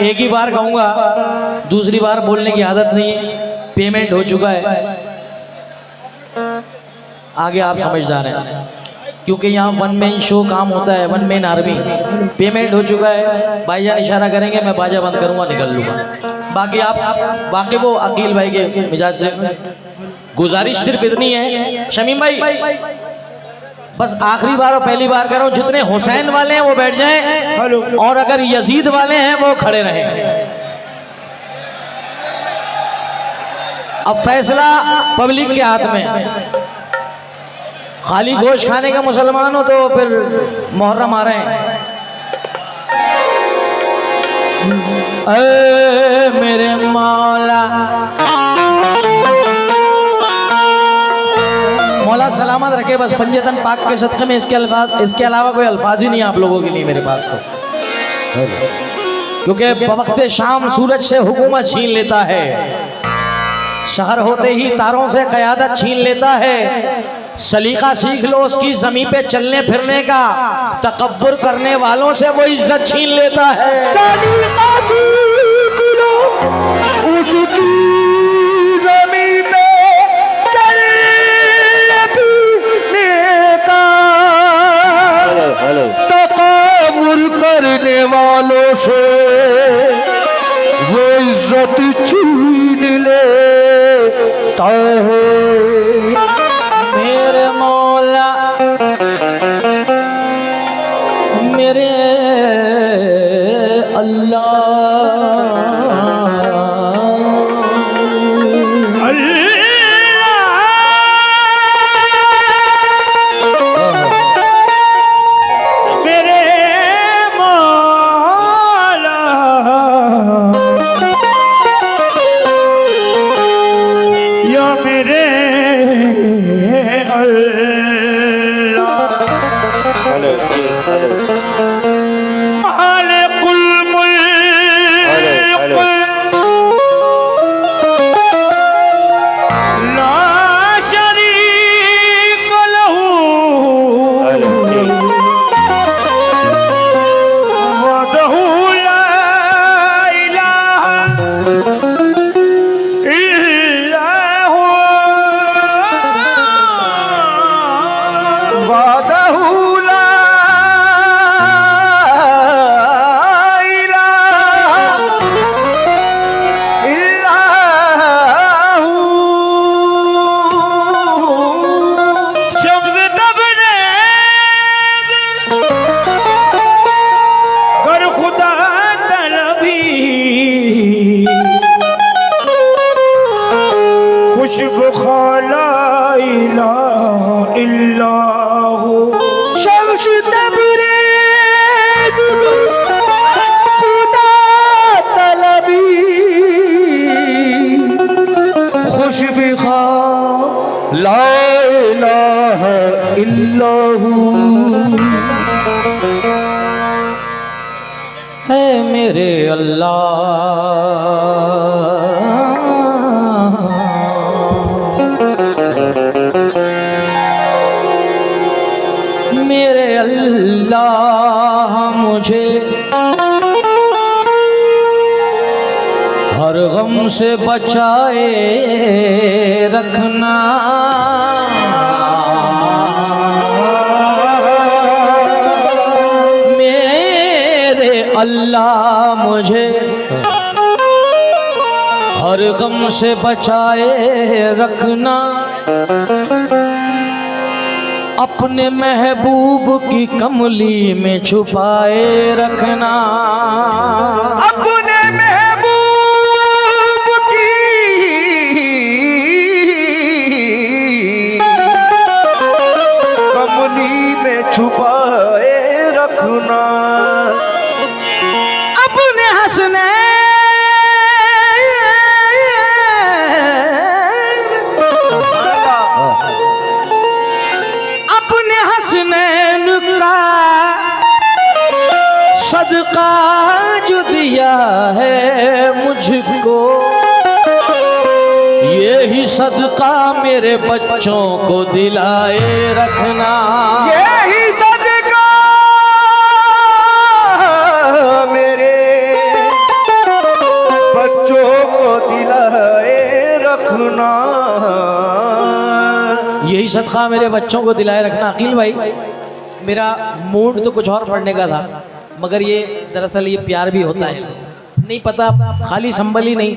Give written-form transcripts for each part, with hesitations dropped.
एक ही बार कहूँगा, दूसरी बार बोलने की आदत नहीं है। पेमेंट हो चुका है, आगे आप समझदार हैं, क्योंकि यहाँ वन मैन शो काम होता है, वन मैन आर्मी। पेमेंट हो चुका है, भाईजान इशारा करेंगे, मैं बाजा बंद करूँगा, निकल लूँगा। बाकी आप वाकई वो अकील भाई के मिजाज से गुजारिश सिर्फ इतनी है, शमीम भाई बस आखिरी बार और पहली बार कर रहा हूँ, जितने हुसैन वाले हैं वो बैठ जाएं और अगर यजीद वाले हैं वो खड़े रहें। अब फैसला पब्लिक के हाथ में है। खाली गोश्त खाने का मुसलमान हो तो फिर मुहर्रम आ रहे हैं। ऐ मेरे मौला, मौला सलामत रखे, बस पंजतन पाक के सदक़े में इसके अलावा कोई अल्फाज ही नहीं आप लोगों के लिए मेरे पास तो, क्योंकि बवक़्ते शाम सूरज से हुकूमत छीन लेता है, शहर होते ही तारों से क़यादत छीन लेता है। सलीका सीख लो उसकी ज़मीन पे चलने फिरने का, तकब्बुर करने वालों से वो इज्जत छीन लेता है। सलीका सीख लो उसकी ज़मीन पे तकब्बुर करने वालों से वो इज्जत छीन लेता है। मेरे मौला मेरे अल्लाह, मेरे अल्लाह, मेरे अल्लाह मुझे हर गम से बचाए रखना। मेरे अल्लाह मुझे हर गम से बचाए रखना, अपने महबूब की कमली में छुपाए रखना। अपने महबूब की कमली में छुपाए रखना। अपने हंसने अपने हसनैन का सदका जो दिया है मुझको, यही सदका मेरे बच्चों को दिलाए रखना। यही सदका मेरे बच्चों को दिलाए रखना। यही सदका मेरे बच्चों को दिलाए रखना। अकील भाई, मेरा मूड तो कुछ और पढ़ने का था, मगर ये दरअसल ये प्यार भी होता है। नहीं पता, खाली संभल ही नहीं,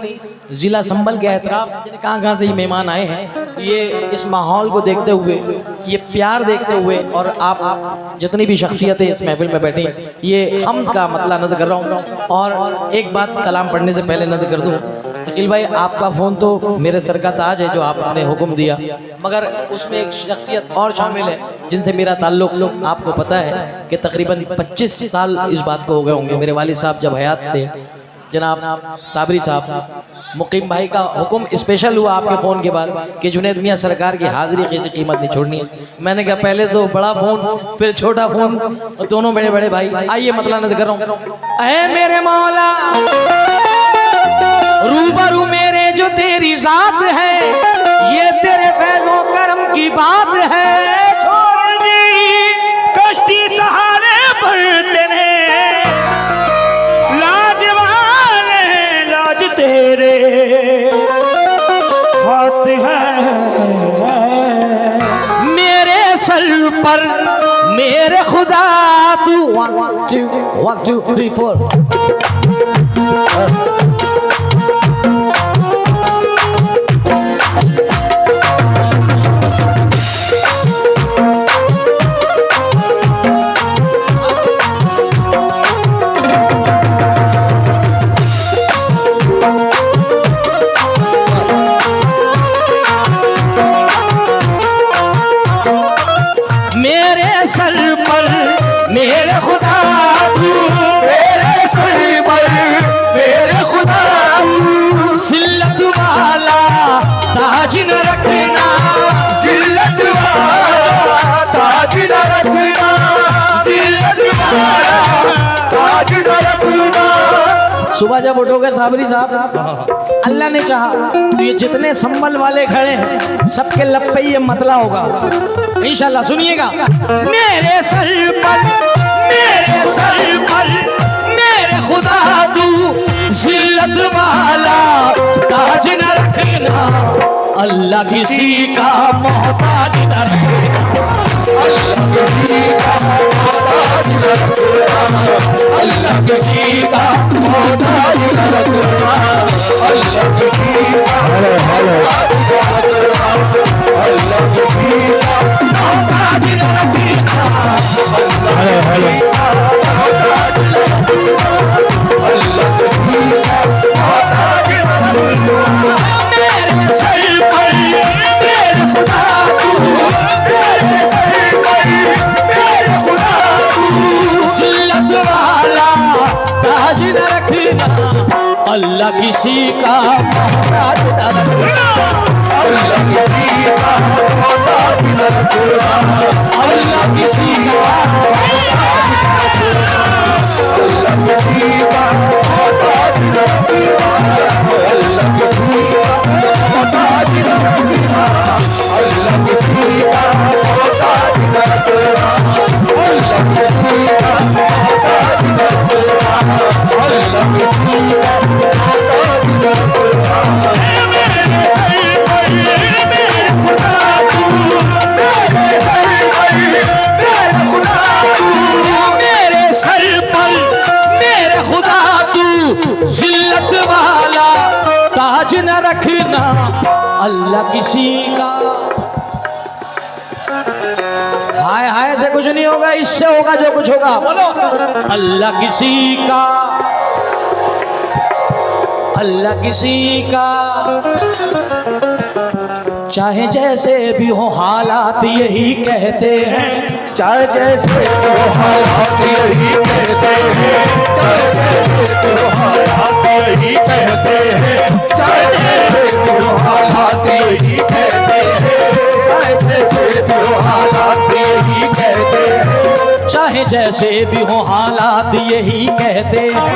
जिला संभल के एतराफ से कहाँ से ये मेहमान आए हैं, ये इस माहौल को देखते हुए, ये प्यार देखते हुए, और आप जितनी भी शख्सियतें इस महफिल में बैठी, ये हमद का मतलब नज़र कर रहा हूँ। और एक बात कलाम पढ़ने से पहले नज़र कर दूँ, अकील भाई आपका फ़ोन तो मेरे सर का ताज है जो आपने हुक्म दिया, मगर उसमें एक शख्सियत और शामिल है जिनसे मेरा ताल्लुक़ आपको पता है कि तकरीबन 25 साल इस बात को हो गए होंगे। मेरे वालिद साहब जब हयात थे, जनाब साबरी साहब, मुकीम भाई का हुक्म स्पेशल हुआ आपके फ़ोन के बाद कि जुनैद मियाँ सरकार की हाज़िरी किसी कीमत नहीं छोड़नी है। मैंने कहा पहले तो बड़ा फ़ोन, फिर छोटा फ़ोन, और दोनों बड़े बड़े भाई। आइए मतलब नज़र कर रहा हूँ। ऐ मेरे मौला, रूबरू मेरे जो तेरी ज़ात है, ये तेरे फैज़ो करम की बात है। छोड़ दी कश्ती सहारे पर तेरे, लाजवान लाज तेरे हाथ है। मेरे सर पर मेरे खुदा तू 1 2 3 4 मेरे सर पर मेरे खुदा तू, मेरे सर पर मेरे खुदा जिल्लत वाला ताज न रखना, जिल्लत वाला ताज न रखना, जिल्लत वाला ताज न रखना। सुबह जब उठोगे साबरी साहब, अल्लाह ने चाहा तो ये जितने संभल वाले खड़े हैं सबके लब पे ये मतला होगा इंशाल्लाह। सुनिएगा। मेरे सर पर मेरे खुदा तू जिल्लत वाला ताज न रखना, अल्लाह किसी का मोहताज न रखना, अल्लाह किसी का मोहताज न रखना, अल्लाह किसी का मोहताज न रखना, अल्लाह किसी का मोहताज न रखना, अल्लाह किसी का मोहताज न रखना, अल्लाह किसी का मोहताज न रखना। मेरे सर पर मेरे खुदा तू, मेरे सर पर मेरे खुदा तू जिल्लत वाला ताज न रखना, अल्लाह किसी का मोहताज न रखना, अल्लाह किसी का मोहताज न रखना, अल्लाह किसी का मोहताज न रखना, अल्लाह किसी का अल्लाह किसी का, हाय हाय से कुछ नहीं होगा, इससे होगा जो कुछ होगा। बोलो अल्लाह किसी का, अल्लाह किसी का, चाहे जैसे भी हो हालात यही कहते हैं, चाहे जैसे तो हालात यही कहते हैं, चाहे जैसे तो हालात यही कहते हैं, चाहे जैसे तो हालात यही कहते हैं, चाहे जैसे तो हालात यही कहते हैं, चाहे जैसे भी हो हालात यही कहते हैं,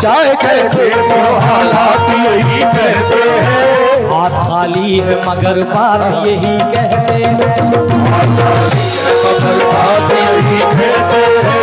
चाहे जैसे तो हालात यही कहते हैं, हाथ खाली है मगर बात यही कहते हैं, मगर बात यही कहते हैं,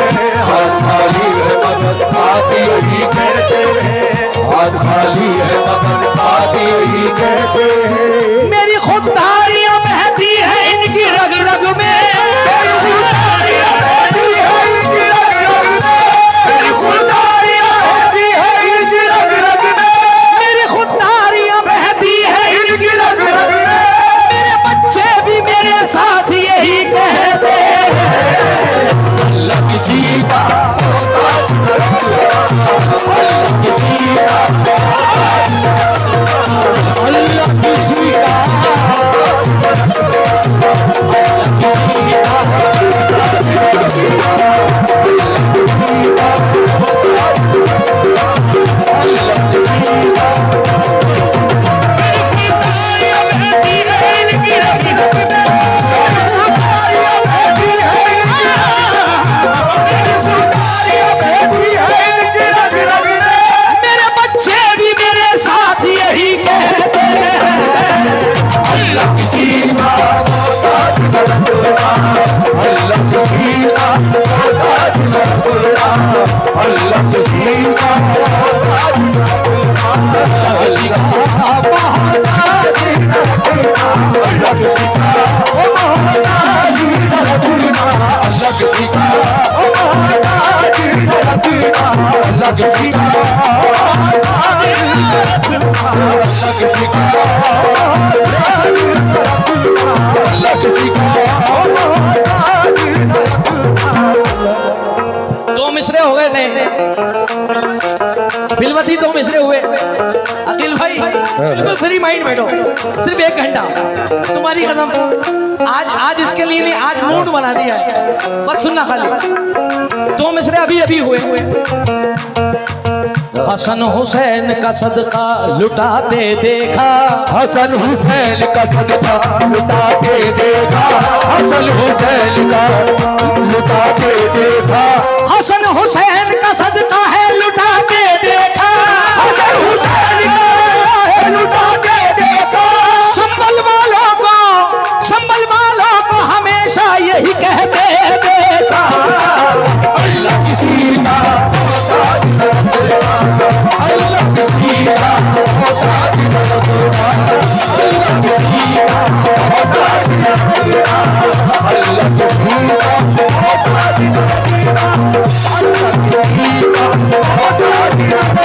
हाथ खाली है मगर बात यही कहते हैं, हाथ खाली है मगर बात यही कहते हैं। मेरी खुददारियां बहती है इनकी रग रग में, मेरी खुददारियां बहती है इनकी रग रग में, मेरी खुददारियां बहती है इनकी रग रग में, मेरी खुददारियां बहती है इनकी रग रग में, मेरे बच्चे भी मेरे साथ यही कहते हैं, अल्लाह किसी का मोहताज न रखना, अल्लाह किसी का मोहताज न रखना, अल्लाह किसी का मेरे बच्चे भी मेरे साथ यही कहते हैं, अल्लाह किसी का मोहताज न रखना, अल्लाह किसी का मोहताज न रखना, अल्लाह किसी का मोहताज न रखना, अल्लाह किसी का मोहताज न रखना, अल्लाह किसी का मोहताज न रखना, अल्लाह किसी का मोहताज न रखना, अल्लाह किसी का मोहताज न रखना, अल्लाह किसी का अल्लाह किसी का मोहताज न रखना। दो मिसरे हो गए नहीं, फिल्मती दो मिसरे हुए। अखिल भाई बिल्कुल फ्री माइंड बैठो, सिर्फ 1 घंटा तुम्हारी कसम, आज इसके लिए नहीं, आज मूड बना दिया है, बस सुनना खाली। दो मिसरे अभी अभी हुए। हसन हुसैन का सदका लुटाते देखा, हसन हुसैन का सदका लुटाते देखा, हसन हुसैन का लुटाते देखा, हसन हुसैन का सदका है लुटाते देखा, हसन हुसैन का है लुटाते देखा, संभल वालों को हमेशा यही कहते देखा, अल्लाह किसी का मोहताज न रखना, अल्लाह किसी का मोहताज न रखना, अल्लाह किसी का मोहताज न रखना, अल्लाह किसी का मोहताज न रखना, अल्लाह किसी का मोहताज न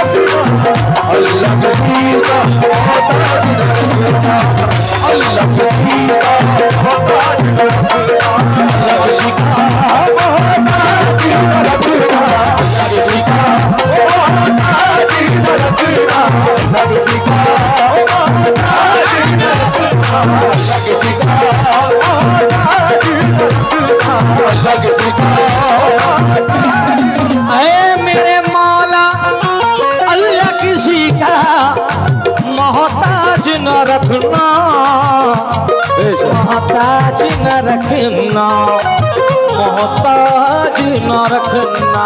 रखना, अल्लाह किसी का मोहताज न रखना, अल्लाह किसी का मोहताज न रखना, अल्लाह किसी का मोहताज न रखना, अल्लाह किसी का मोहताज न रखना, अल्लाह किसी का मोहताज न रखना, अल्लाह किसी का मोहताज न रखना, अल्लाह किसी का ऐ मेरे मौला अल्लाह किसी का मोहताज न रखना, मोहताज न रखना, मोहताज न रखना।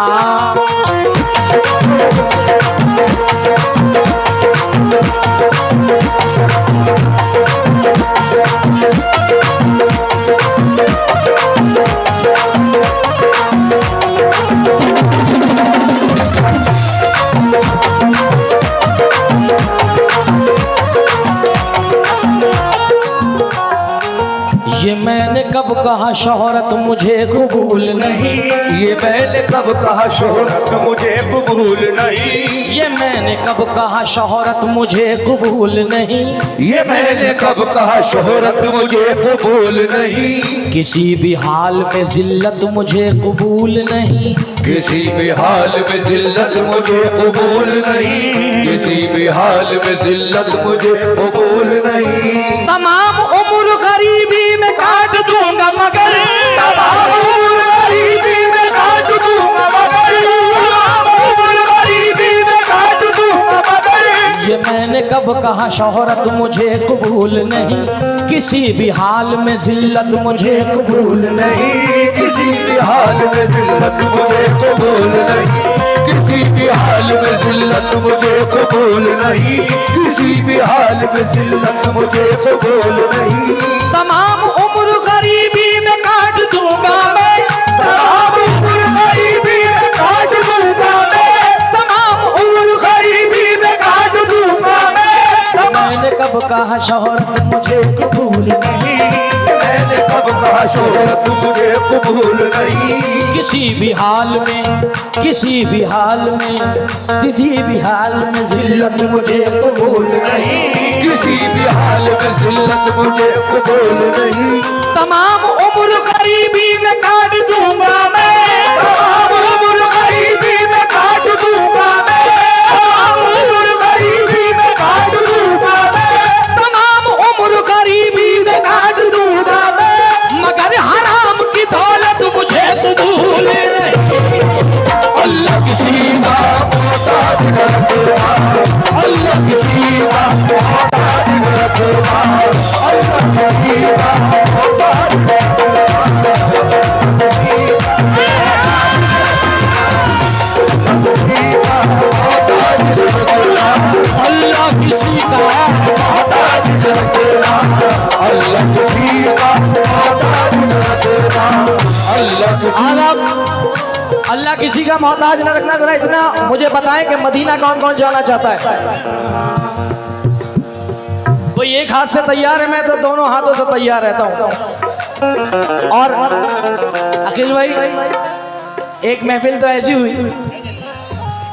ये मैंने कब कहा शोहरत मुझे कबूल नहीं, ये मैंने कब कहा शोहरत मुझे कबूल नहीं, ये मैंने कब कहा शोहरत मुझे कबूल नहीं, ये मैंने कब कहा शोहरत मुझे कबूल नहीं, किसी भी हाल में जिल्लत मुझे कबूल नहीं, किसी भी हाल में जिल्लत मुझे कबूल नहीं, किसी भी हाल में जिल्लत मुझे कबूल नहीं। तमाम उम्र गरीबी में काट दूंगा मगर, तमाम उम्र गरीबी में काट दूंगा मगर, तमाम उम्र गरीबी में काट दूंगा मगर, ये मैंने कब कहा शोहरत मुझे कबूल नहीं, किसी भी हाल में जिल्लत मुझे कबूल नहीं, किसी भी हाल में जिल्लत मुझे कबूल नहीं, किसी भी हाल में जिल्लत मुझे कबूल नहीं, किसी भी हाल में जिल्लत मुझे कबूल नहीं। तमाम उम्र गरीबी में काट दूंगा मैं, तमाम उम्र गरीबी में काट दूंगा मैं, तमाम उम्र गरीबी में काट दूंगा मैं। मैंने कब कहा शोहरत मुझे कबूल नहीं, मैंने कब कहा शोहरत मुझे कबूल नहीं, किसी भी हाल में, किसी भी हाल में, किसी भी हाल में जिल्लत मुझे कबूल नहीं, किसी भी हाल में जिल्लत मुझे कबूल नहीं। तमाम उम्र गरीबी में काट दूंगा मैं, तमाम उम्र गरीबी में काट दूंगा मैं, तमाम उम्र गरीबी में काट दूंगा मैं, तमाम उम्र गरीबी में काट दूंगा मैं, मगर हराम की दौलत मुझे कबूल नहीं। अल्लाह किसी का मोहताज न रखेगा, अल्लाह किसी का मोहताज न रखेगा, अल्लाह किसी का मोहताज न रखेगा, अल्लाह किसी का मोहताज न रखेगा, अल्लाह किसी का मोहताज न रखेगा, अल्लाह अल्लाह किसी का मोहताज न रखना। जरा इतना मुझे बताएं कि मदीना कौन कौन जाना चाहता है? कोई एक हाथ से तैयार है, मैं तो दोनों हाथों से तैयार रहता हूं। और अखिल भाई, एक महफिल तो ऐसी हुई,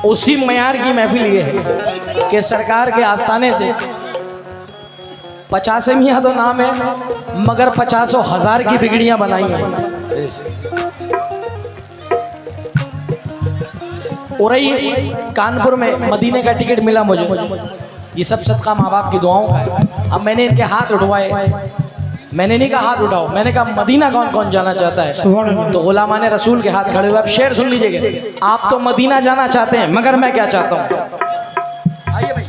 उसी मयार की महफिल ये है कि सरकार के आस्थाने से 50 मियाँ तो नाम है, मगर 50,000 की बिगड़ियां बनाई हैं। उरई कानपुर में मदीने का टिकट मिला मुझे, ये सब सदका माँ बाप की दुआओं का है। अब मैंने इनके हाथ उठवाए, मैंने नहीं कहा हाथ उठाओ, मैंने कहा मदीना कौन कौन जाना चाहता है, तो गुलामाने रसूल के हाथ खड़े हुए। अब शेर सुन लीजिएगा, आप तो मदीना जाना चाहते हैं, मगर मैं क्या चाहता हूँ। आइए भाई।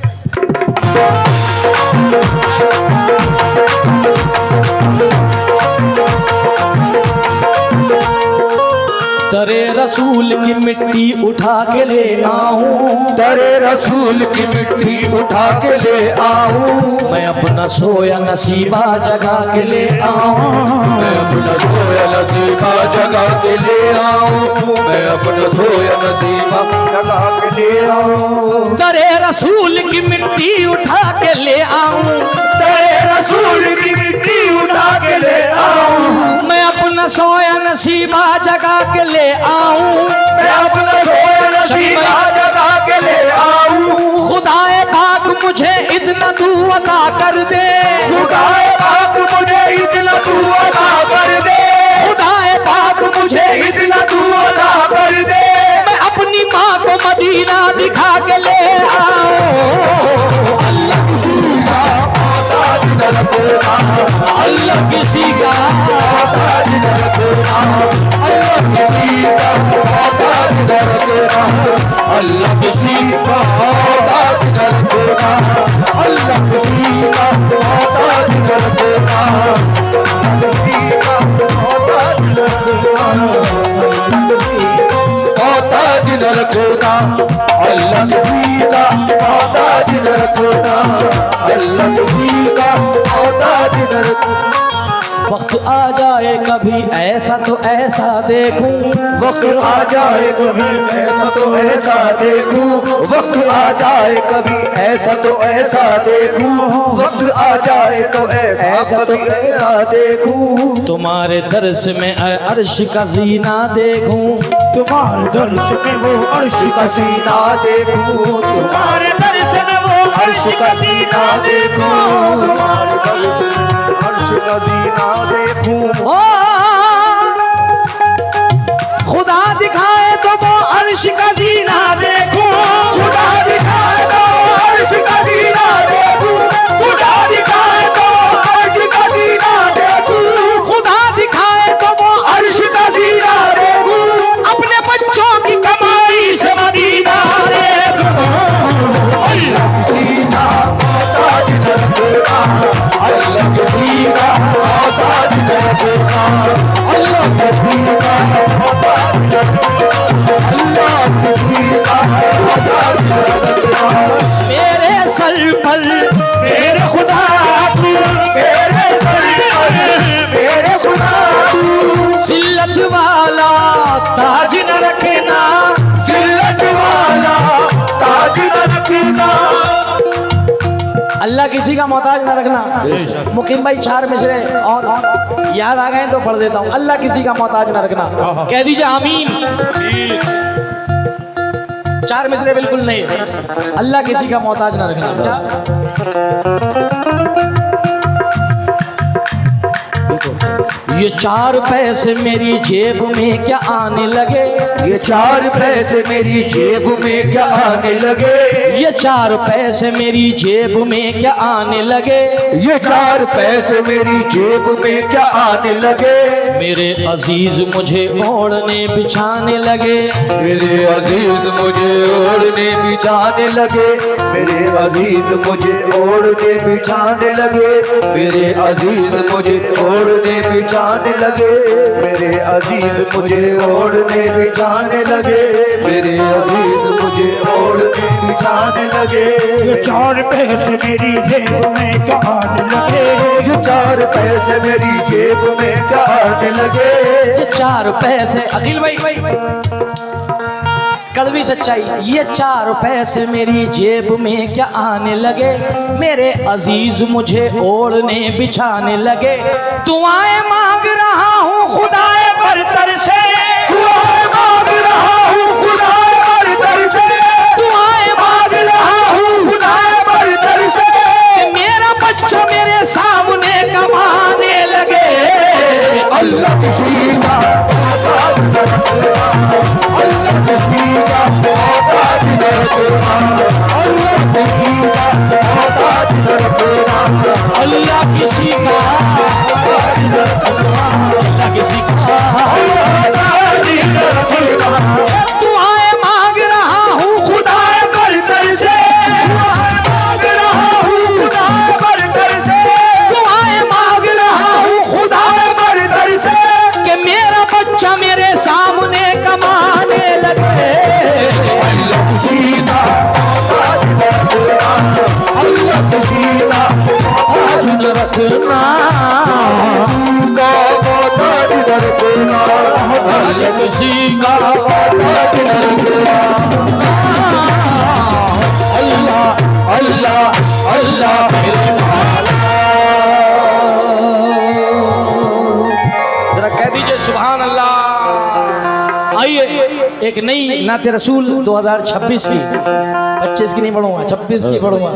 दरे रसूल की मिट्टी उठा के ले आऊं, दरे रसूल की मिट्टी उठा के ले आऊं, मैं अपना सोया नसीबा जगा के ले आऊं, मैं अपना सोया नसीबा जगा के ले आऊं, मैं अपना सोया नसीबा जगा के ले आऊं, दरे रसूल की मिट्टी उठा के ले आऊं, दरे रसूल की मिट्टी उठा के ले आऊं, मैं अपना सोया नसीबा जगा के ले आऊं, मैं अपना सोया नसीबा जगा के ले आऊं, खुदाए पाक मुझे इतना तू अता कर दे, खुदाए पाक मुझे इतना तू अता कर दे, खुदाए पाक मुझे इतना तू अता कर दे, मैं अपनी माँ को मदीना दिखा के ले आऊं। अल्लाह किसी का मोहताज न रखेगा, अल्लाह किसी का मोहताज न रखेगा, अल्लाह किसी का मोहताज न रखेगा, अल्लाह किसी का मोहताज न रखेगा, अल्लाह किसी का मोहताज न रखेगा, किसी का मोहताज न रखेगा, मोहताज न रखेगा, अल्लाह किसी का मोहताज न रखेगा, अल्लाह किसी का मोहताज न रखेगा। वक्त आ जाए कभी ऐसा तो ऐसा देखूं, वक्त आ जाए कभी ऐसा तो ऐसा देखूं, वक्त आ जाए कभी ऐसा तो ऐसा देखूं, वक्त आ जाए तो ऐसा तो ऐसा देखूं। तुम्हारे दर्श में अर्श का जीना देखूं, तुम्हारे दर्श में वो अर्श का सीना देखूं, तुम्हारे दर्श में वो अर्श का सीना देखूं, तुम्हारे दर्श में अर्श का सीना देखूं। ओ खुदा दिखाए तो वो अर्श का जीना देखूं, खुदा दिखाए तो अर्श का सीना देखूं, खुदा दिखाए तो अर्श का सीना देखूं, खुदा दिखाए तो वो अर्श का सीना देखूं। अपने बच्चों की कमाई से मदीना देखूं। अल्लाह की सीना मोहताज न रखेगा, अल्लाह की सीना मोहताज न रखेगा, अल्लाह की सीना मोहताज न रखेगा, अल्लाह की सीना मोहताज न रखेगा। मेरे सर पर मेरे खुदा तू, मेरे सर पर मेरे खुदा तू, जिल्लत वाला ताज न रखना, जिल्लत वाला ताज न रखना। अल्लाह किसी का मोहताज न रखना। मुकीम भाई 4 मिसरे और याद आ गए तो पढ़ देता हूँ। अल्लाह किसी का मोहताज न रखना, कह दीजिए आमीन। 4 मिसरे बिल्कुल नहीं, अल्लाह किसी का मोहताज न रखना। ये 4 पैसे मेरी जेब में क्या आने लगे, ये 4 पैसे मेरी जेब में क्या आने लगे, ये 4 पैसे मेरी जेब में क्या आने लगे, ये 4 पैसे मेरी जेब में क्या आने लगे। मेरे अजीज मुझे ओढ़ने बिछाने लगे, मेरे अजीज मुझे ओढ़ने बिछाने लगे, मेरे अजीज मुझे ओढ़ने बिछाने लगे, मेरे अजीज मुझे ओढ़ने बिछाने लगे, मेरे अजीज मुझे ओढ़ने बिछाने लगे, मेरे अजीज मुझे ओढ़ने बिछाने लगे। ये 4 पैसे मेरी जेब में क्या आने लगे, ये 4 पैसे मेरी जेब में क्या आने लगे, ये 4 पैसे अखिल भाई कड़वी सच्चाई, ये 4 पैसे मेरी जेब में क्या आने लगे, मेरे अजीज मुझे ओढ़ने बिछाने लगे। दुआएं मांग रहा हूँ खुदाए बरतर से, दुआएं मांग रहा हूँ खुदाए बरतर से, दुआएं मांग रहा हूँ खुदाए बरतर से। कि मेरा बच्चा मेरे सामने कमाने लगे। अल्लाह की सीना मोहताज न रखेगा, अल्लाह की सीना मोहताज न रखेगा, अल्लाह की सीना मोहताज न रखेगा, अल्लाह किसी का मोहताज न रखेगा, अल्लाह किसी का मोहताज न रखेगा। दुआएं मांग रहा हूँ खुदाए बरतर से, दुआएं मांग रहा हूँ खुदाए बरतर से, दुआएं मांग रहा हूँ खुदाए बरतर से। कि मेरा बच्चा मेरे सामने कमाने लगे। अल्लाह की सीना मोहताज न रखेगा, अल्लाह की सीना मोहताज न रखना रखेगा, मोहताज न रखेगा, अल्लाह की किसी का मोहताज न रखेगा। अल्लाह अल्लाह अल्लाह जरा कह दीजिए सुभान अल्लाह। आइए एक नई नाते रसूल 2026 की, 25 की नहीं पढ़ूंगा, 26 की पढ़ूंगा।